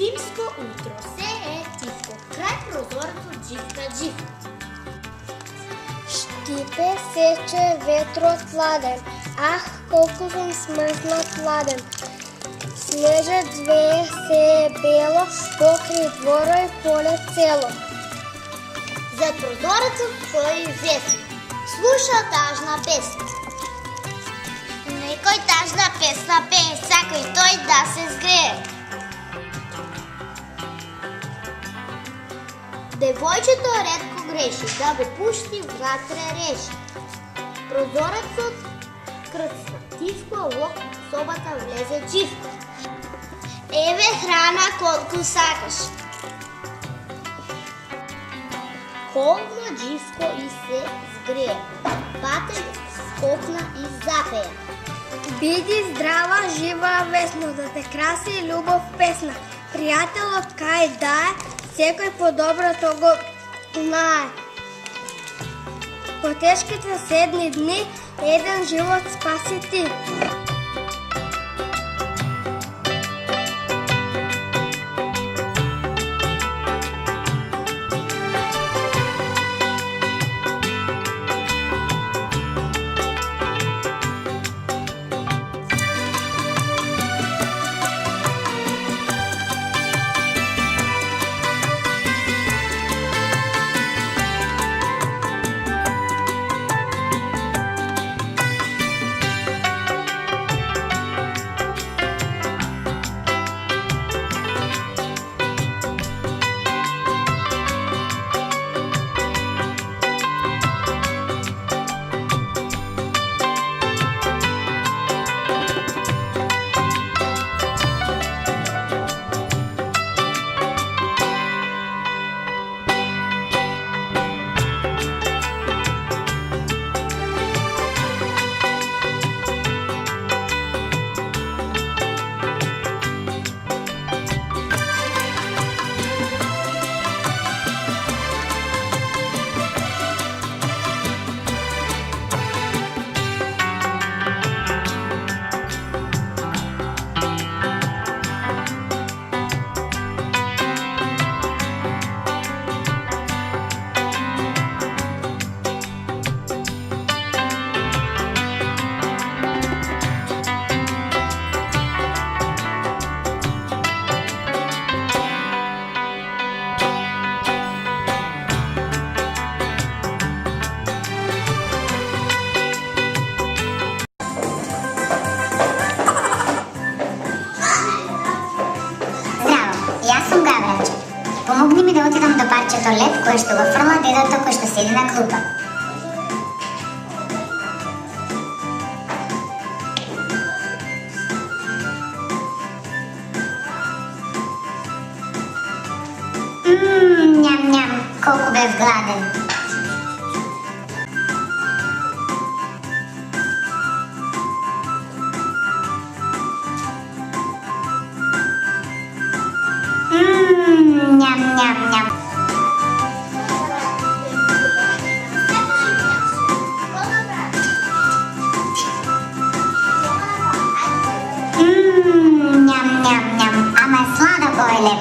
Зимско утро, все е тихо, край прозореца дживка дживка. Щипе, сече ветрот ладен, ах, колко съм смръзнат ладен. Снежът звее, се е бело, покри двора и поле цело. Зад прозореца стои вестник, слуша тажна песна. Некой тажна песна пее, сака и той да се сгрее. Девойчето редко греши, да го пушти вътре реши. Прозорецът кръцна, тихо лок в собата влезе дживка. Еве храна колко сакаш. Холдна дживко и се сгрее. Патек скокна и запея. Биди здрава, жива, весно, да те краси любов песна. Приятелът кай дае, всекой по-доброто го знае. По тежките 7 дни, един живот спаси ти. Помогни ми да отидам до парчето лед, кое ще го фрла дедото, кое ще седи на клупа. Ням-ням, колко бев гладен. Ням-ням-ням. Ням-ням-ням. Ама е сладък, ой леп.